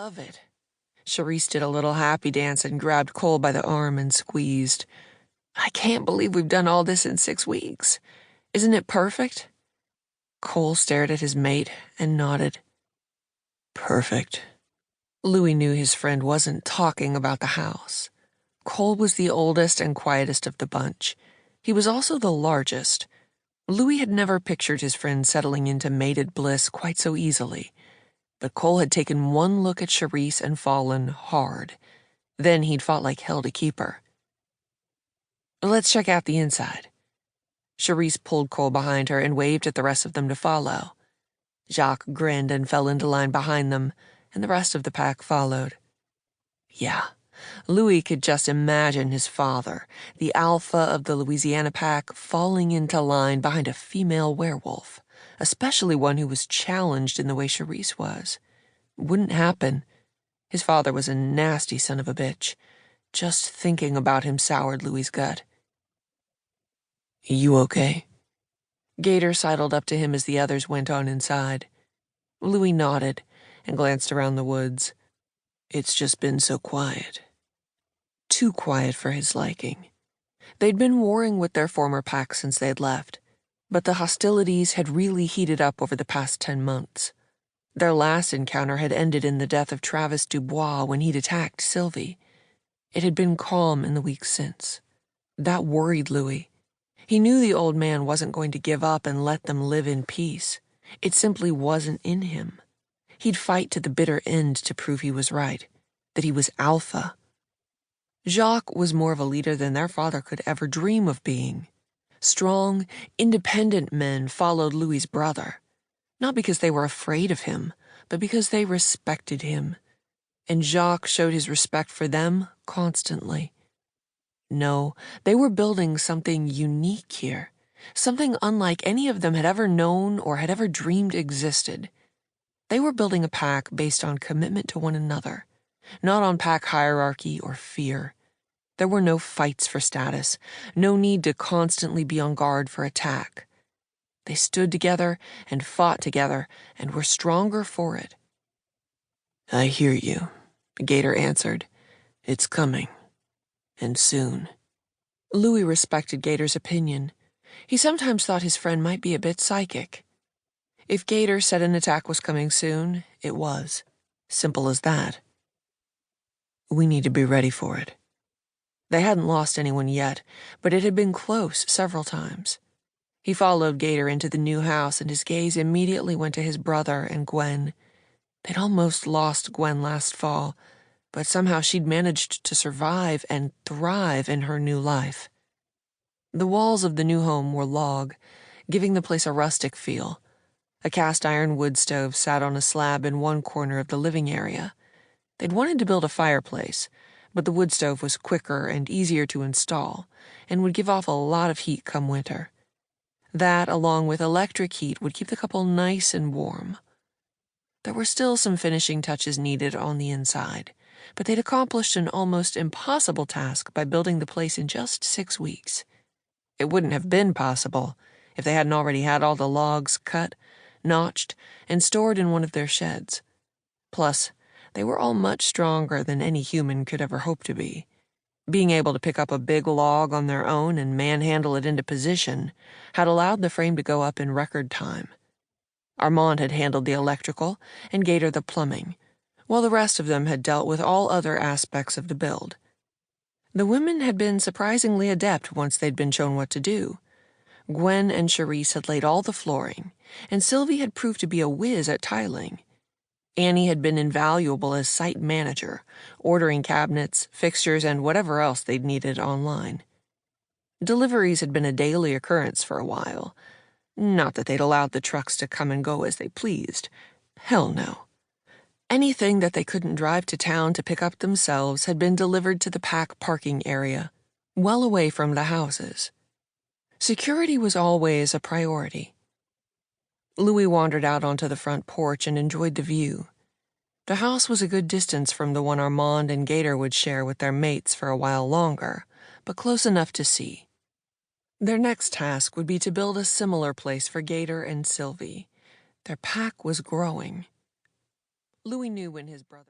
love it. Charisse did a little happy dance and grabbed Cole by the arm and squeezed. I can't believe we've done all this in 6 weeks. Isn't it perfect? Cole stared at his mate and nodded. Perfect. Louis knew his friend wasn't talking about the house. Cole was the oldest and quietest of the bunch. He was also the largest. Louis had never pictured his friend settling into mated bliss quite so easily. But Cole had taken one look at Charisse and fallen hard. Then he'd fought like hell to keep her. Let's check out the inside. Charisse pulled Cole behind her and waved at the rest of them to follow. Jacques grinned and fell into line behind them, and the rest of the pack followed. Yeah, Louis could just imagine his father, the alpha of the Louisiana pack, falling into line behind a female werewolf, especially one who was challenged in the way Charisse was. Wouldn't happen. His father was a nasty son of a bitch. Just thinking about him soured Louis's gut. You okay? Gator sidled up to him as the others went on inside. Louis nodded and glanced around the woods. It's just been so quiet. Too quiet for his liking. They'd been warring with their former pack since they'd left, but the hostilities had really heated up over the past 10 months. Their last encounter had ended in the death of Travis Dubois when he'd attacked Sylvie. It had been calm in the weeks since. That worried Louis. He knew the old man wasn't going to give up and let them live in peace. It simply wasn't in him. He'd fight to the bitter end to prove he was right, that he was alpha. Jacques was more of a leader than their father could ever dream of being. Strong, independent men followed Louis's brother, not because they were afraid of him, but because they respected him. And Jacques showed his respect for them constantly. No, they were building something unique here, something unlike any of them had ever known or had ever dreamed existed. They were building a pack based on commitment to one another, not on pack hierarchy or fear. There were no fights for status, no need to constantly be on guard for attack. They stood together and fought together and were stronger for it. I hear you, Gator answered. It's coming. And soon. Louis respected Gator's opinion. He sometimes thought his friend might be a bit psychic. If Gator said an attack was coming soon, it was. Simple as that. We need to be ready for it. They hadn't lost anyone yet, but it had been close several times. He followed Gator into the new house, and his gaze immediately went to his brother and Gwen. They'd almost lost Gwen last fall, but somehow she'd managed to survive and thrive in her new life. The walls of the new home were log, giving the place a rustic feel. A cast-iron wood stove sat on a slab in one corner of the living area. They'd wanted to build a fireplace, but the wood stove was quicker and easier to install and would give off a lot of heat come winter. That, along with electric heat, would keep the couple nice and warm. There were still some finishing touches needed on the inside, but they'd accomplished an almost impossible task by building the place in just 6 weeks. It wouldn't have been possible if they hadn't already had all the logs cut, notched, and stored in one of their sheds. Plus, they were all much stronger than any human could ever hope to be. Being able to pick up a big log on their own and manhandle it into position had allowed the frame to go up in record time. Armand had handled the electrical and Gator the plumbing, while the rest of them had dealt with all other aspects of the build. The women had been surprisingly adept once they'd been shown what to do. Gwen and Charisse had laid all the flooring, and Sylvie had proved to be a whiz at tiling. Annie had been invaluable as site manager, ordering cabinets, fixtures, and whatever else they'd needed online. Deliveries had been a daily occurrence for a while. Not that they'd allowed the trucks to come and go as they pleased. Hell no. Anything that they couldn't drive to town to pick up themselves had been delivered to the pack parking area, well away from the houses. Security was always a priority. Louis wandered out onto the front porch and enjoyed the view. The house was a good distance from the one Armand and Gator would share with their mates for a while longer, but close enough to see. Their next task would be to build a similar place for Gator and Sylvie. Their pack was growing. Louis knew when his brother...